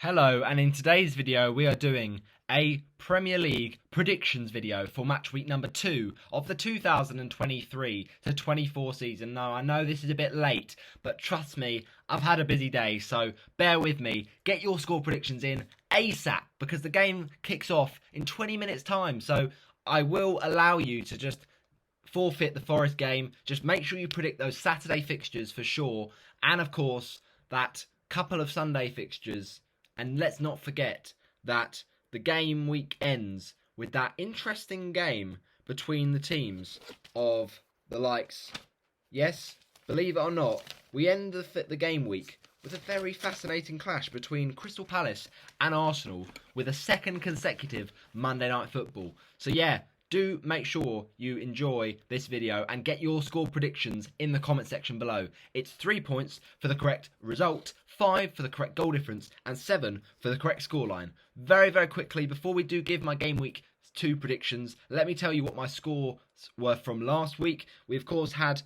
Hello, and in today's video we are doing a Premier League predictions video for match week number 2 of the 2023 to 24 season. Now, I know this is a bit late, but trust me, I've had a busy day, so bear with me. Get your score predictions in ASAP, because the game kicks off in 20 minutes time, so I will allow you to just forfeit the Forest game. Just make sure you predict those Saturday fixtures for sure, and of course, that couple of Sunday fixtures. And let's not forget that the game week ends with that interesting game between the teams of the likes. Yes, believe it or not, we end the game week with a very fascinating clash between Crystal Palace and Arsenal with a second consecutive Monday Night Football. So yeah, do make sure you enjoy this video and get your score predictions in the comment section below. It's 3 points for the correct result, 5 for the correct goal difference, and 7 for the correct scoreline. Very, very quickly, before we do give my game week 2 predictions, let me tell you what my scores were from last week. We, of course, had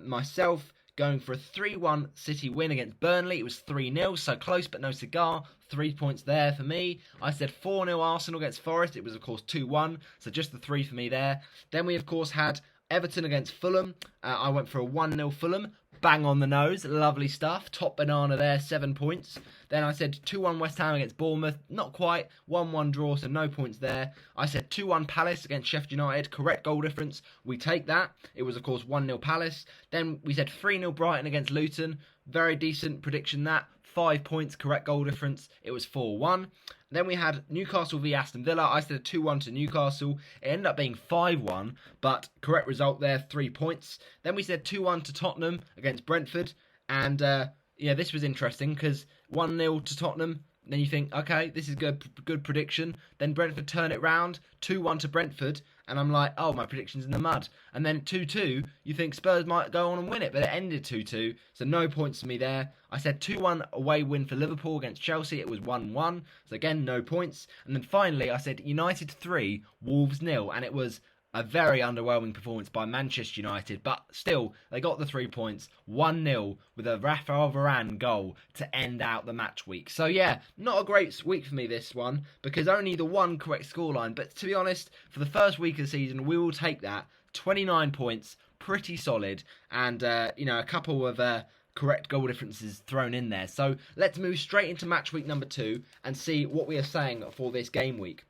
myself going for a 3-1 City win against Burnley. It was 3-0, so close but no cigar. 3 points there for me. I said 4-0 Arsenal against Forest. It was, of course, 2-1, so just the 3 for me there. Then we, of course, had Everton against Fulham. I went for a 1-0 Fulham. Bang on the nose. Lovely stuff. Top banana there, 7 points. Then I said 2-1 West Ham against Bournemouth. Not quite. 1-1 draw, so no points there. I said 2-1 Palace against Sheffield United. Correct goal difference. We take that. It was, of course, 1-0 Palace. Then we said 3-0 Brighton against Luton. Very decent prediction that. 5 points, correct goal difference. It was 4-1. Then we had Newcastle v Aston Villa. I said a 2-1 to Newcastle. It ended up being 5-1, but correct result there, 3 points. Then we said 2-1 to Tottenham against Brentford. And yeah, this was interesting because 1-0 to Tottenham. Then you think, okay, this is good prediction. Then Brentford turn it round, 2-1 to Brentford. And I'm like, oh, my prediction's in the mud. And then 2-2, you think Spurs might go on and win it, but it ended 2-2, so no points for me there. I said 2-1 away win for Liverpool against Chelsea. It was 1-1, so again, no points. And then finally, I said United 3, Wolves 0, and it was a very underwhelming performance by Manchester United, but still, they got the 3 points, 1-0 with a Rafael Varane goal to end out the match week. So yeah, not a great week for me this one, because only the one correct scoreline, but to be honest, for the first week of the season, we will take that. 29 points, pretty solid, and a couple of correct goal differences thrown in there. So let's move straight into match week number 2 and see what we are saying for this game week.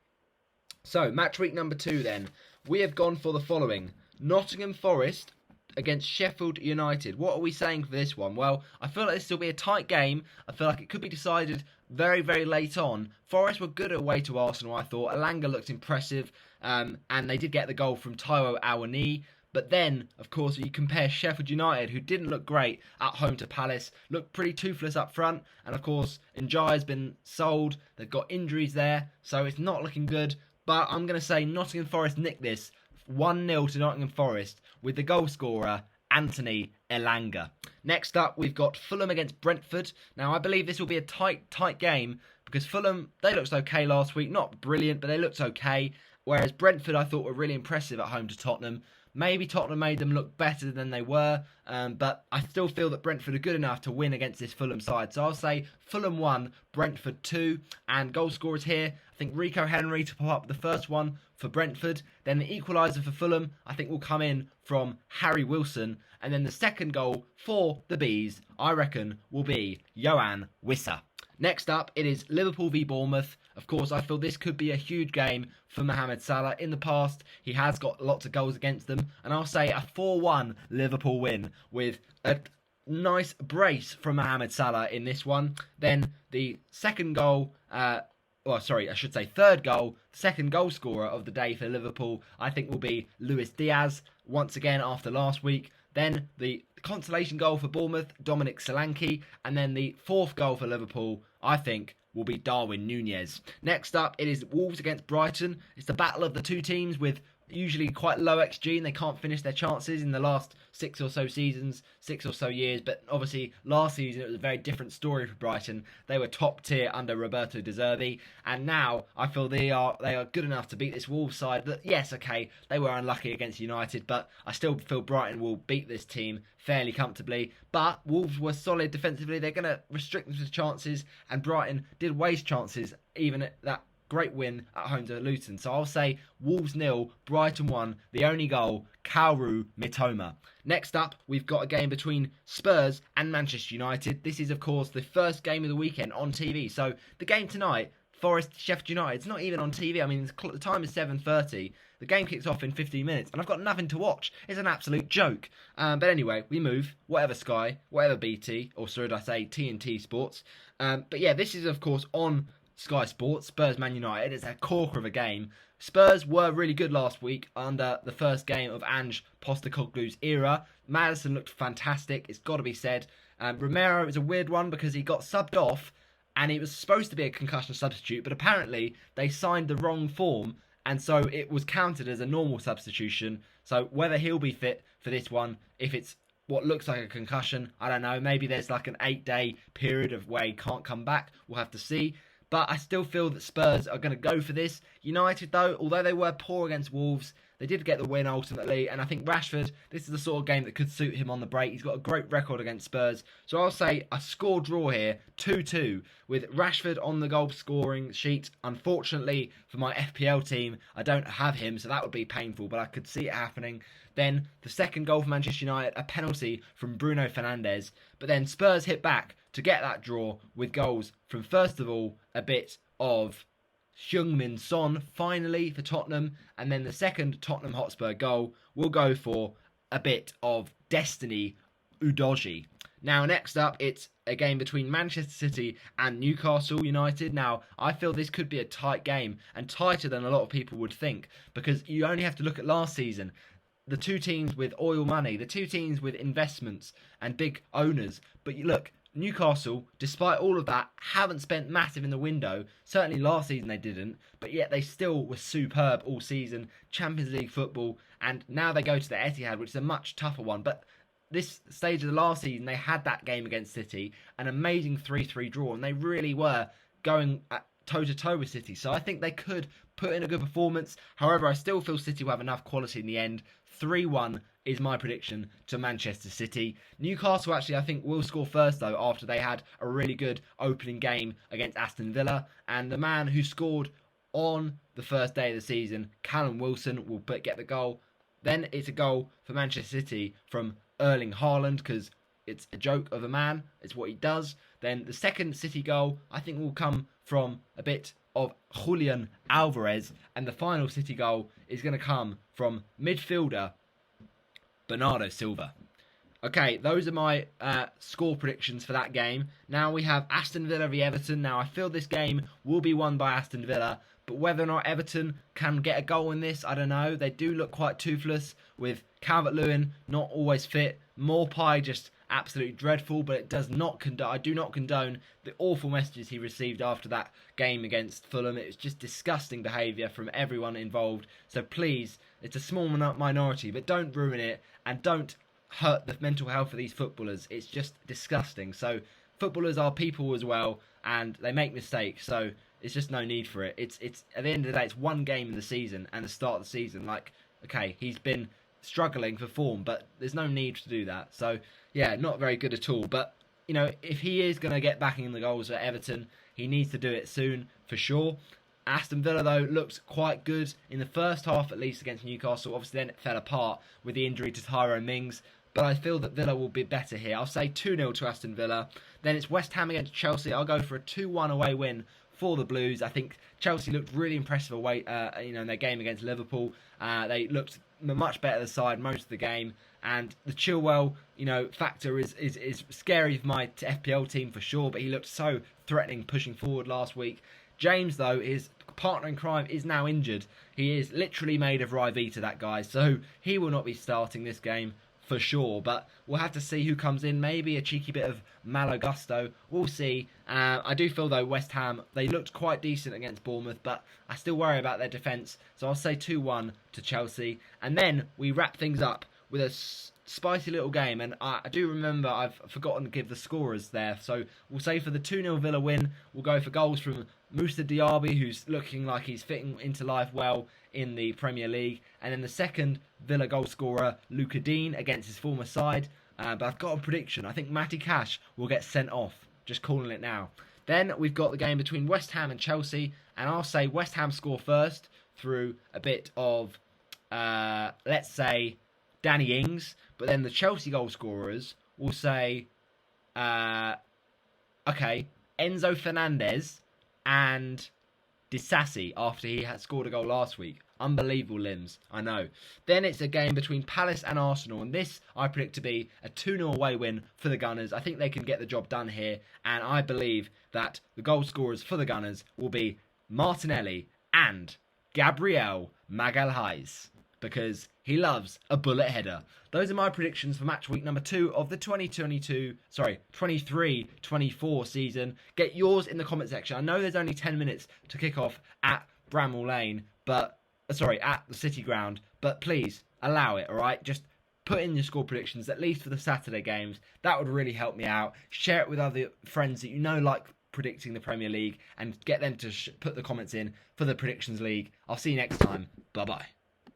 So, match week number 2 then. We have gone for the following. Nottingham Forest against Sheffield United. What are we saying for this one? Well, I feel like this will be a tight game. I feel like it could be decided very, very late on. Forest were good away to Arsenal, I thought. Elanga looked impressive, and they did get the goal from Taiwo Awoniyi. But then, of course, you compare Sheffield United, who didn't look great at home to Palace, looked pretty toothless up front. And, of course, Ndiaye's been sold. They've got injuries there, so it's not looking good. But I'm going to say Nottingham Forest nick this 1-0 to Nottingham Forest with the goal scorer, Anthony Elanga. Next up, we've got Fulham against Brentford. Now, I believe this will be a tight game because Fulham, they looked okay last week. Not brilliant, but they looked okay. Whereas Brentford, I thought, were really impressive at home to Tottenham. Maybe Tottenham made them look better than they were, but I still feel that Brentford are good enough to win against this Fulham side. So I'll say Fulham 1, Brentford 2, and goal scorers here. I think Rico Henry to pop up the first one for Brentford. Then the equaliser for Fulham, I think, will come in from Harry Wilson. And then the second goal for the Bees, I reckon, will be Yoane Wissa. Next up, it is Liverpool v Bournemouth. Of course, I feel this could be a huge game for Mohamed Salah. In the past, he has got lots of goals against them. And I'll say a 4-1 Liverpool win with a nice brace from Mohamed Salah in this one. Then the second goal, third goal, second goal scorer of the day for Liverpool, I think will be Luis Diaz, once again after last week. Then the consolation goal for Bournemouth, Dominic Solanke. And then the fourth goal for Liverpool, I think, will be Darwin Núñez. Next up, it is Wolves against Brighton. It's the battle of the two teams with usually quite low XG and they can't finish their chances in the last 6 or so years. But obviously last season it was a very different story for Brighton. They were top tier under Roberto De Zerbi, and now I feel they are good enough to beat this Wolves side. That, yes, okay, they were unlucky against United, but I still feel Brighton will beat this team fairly comfortably. But Wolves were solid defensively. They're going to restrict them to chances, and Brighton did waste chances even at that great win at home to Luton. So I'll say Wolves 0, Brighton 1, the only goal, Kaoru Mitoma. Next up, we've got a game between Spurs and Manchester United. This is, of course, the first game of the weekend on TV. So the game tonight, Forest Sheffield United, it's not even on TV. I mean, the time is 7:30. The game kicks off in 15 minutes, and I've got nothing to watch. It's an absolute joke. But anyway, we move. Whatever Sky, whatever BT, or should I say TNT Sports. But yeah, this is, of course, on Sky Sports, Spurs Man United. It's a corker of a game. Spurs were really good last week under the first game of Ange Postecoglou's era. Maddison looked fantastic, it's got to be said. Romero is a weird one because he got subbed off and he was supposed to be a concussion substitute, but apparently they signed the wrong form and so it was counted as a normal substitution. So whether he'll be fit for this one, if it's what looks like a concussion, I don't know. Maybe there's like an 8-day period of where he can't come back. We'll have to see. But I still feel that Spurs are going to go for this. United, though, although they were poor against Wolves, they did get the win ultimately. And I think Rashford, this is the sort of game that could suit him on the break. He's got a great record against Spurs. So I'll say a score draw here, 2-2, with Rashford on the goal scoring sheet. Unfortunately, for my FPL team, I don't have him, so that would be painful, but I could see it happening. Then the second goal for Manchester United, a penalty from Bruno Fernandes. But then Spurs hit back to get that draw with goals from, first of all, a bit of Heung-min Son, finally, for Tottenham. And then the second Tottenham Hotspur goal will go for a bit of Destiny Udogie. Now, next up, it's a game between Manchester City and Newcastle United. Now, I feel this could be a tight game, and tighter than a lot of people would think, because you only have to look at last season. The two teams with oil money, the two teams with investments and big owners. But you look, Newcastle, despite all of that, haven't spent massive in the window. Certainly last season they didn't, but yet they still were superb all season. Champions League football, and now they go to the Etihad, which is a much tougher one. But this stage of the last season, they had that game against City, an amazing 3-3 draw, and they really were going toe-to-toe with City. So I think they could put in a good performance. However, I still feel City will have enough quality in the end. 3-1 is my prediction to Manchester City. Newcastle actually, I think, will score first, though, after they had a really good opening game against Aston Villa. And the man who scored on the first day of the season, Callum Wilson, will get the goal. Then it's a goal for Manchester City from Erling Haaland, because it's a joke of a man. It's what he does. Then the second City goal, I think, will come from a bit of Julian Alvarez. And the final City goal is going to come from midfielder Bernardo Silva. Okay, those are my score predictions for that game. Now we have Aston Villa v Everton. Now I feel this game will be won by Aston Villa, but whether or not Everton can get a goal in this, I don't know. They do look quite toothless, with Calvert-Lewin not always fit. Maupay just absolutely dreadful, but it does not I do not condone the awful messages he received after that game against Fulham. It was just disgusting behaviour from everyone involved. So please, it's a small minority, but don't ruin it, and don't hurt the mental health of these footballers. It's just disgusting. So footballers are people as well, and they make mistakes. So it's just no need for it. It's at the end of the day, it's one game in the season and the start of the season. Like, okay, he's been struggling for form, but there's no need to do that. So yeah, not very good at all. But you know, if he is going to get back in the goals at Everton, he needs to do it soon for sure. Aston Villa, though, looked quite good in the first half, at least against Newcastle. Obviously, then it fell apart with the injury to Tyrone Mings. But I feel that Villa will be better here. I'll say 2-0 to Aston Villa. Then it's West Ham against Chelsea. I'll go for a 2-1 away win for the Blues. I think Chelsea looked really impressive away, in their game against Liverpool. They looked much better the side most of the game. And the Chilwell, factor is scary for my FPL team for sure. But he looked so threatening pushing forward last week. James, though, his partner in crime, is now injured. He is literally made of Ryvita, that guy. So he will not be starting this game for sure. But we'll have to see who comes in. Maybe a cheeky bit of Malo Gusto. We'll see. I do feel, though, West Ham, they looked quite decent against Bournemouth, but I still worry about their defence. So I'll say 2-1 to Chelsea. And then we wrap things up with a spicy little game. And I do remember I've forgotten to give the scorers there. So we'll say for the 2-0 Villa win, we'll go for goals from Moussa Diaby, who's looking like he's fitting into life well in the Premier League. And then the second Villa goal scorer, Luca Dean, against his former side. But I've got a prediction. I think Matty Cash will get sent off. Just calling it now. Then we've got the game between West Ham and Chelsea. And I'll say West Ham score first through a bit of, let's say, Danny Ings. But then the Chelsea goal scorers will say, Enzo Fernandez and Disasi after he had scored a goal last week. Unbelievable limbs, I know. Then it's a game between Palace and Arsenal, and this I predict to be a 2-0 away win for the Gunners. I think they can get the job done here, and I believe that the goal scorers for the Gunners will be Martinelli and Gabriel Magalhaes, because he loves a bullet header. Those are my predictions for match week number 2 of the 23-24 season. Get yours in the comment section. I know there's only 10 minutes to kick off at Bramall Lane, at the City Ground, but please allow it, alright? Just put in your score predictions, at least for the Saturday games. That would really help me out. Share it with other friends that you know like predicting the Premier League, and get them to put the comments in for the Predictions League. I'll see you next time. Bye-bye.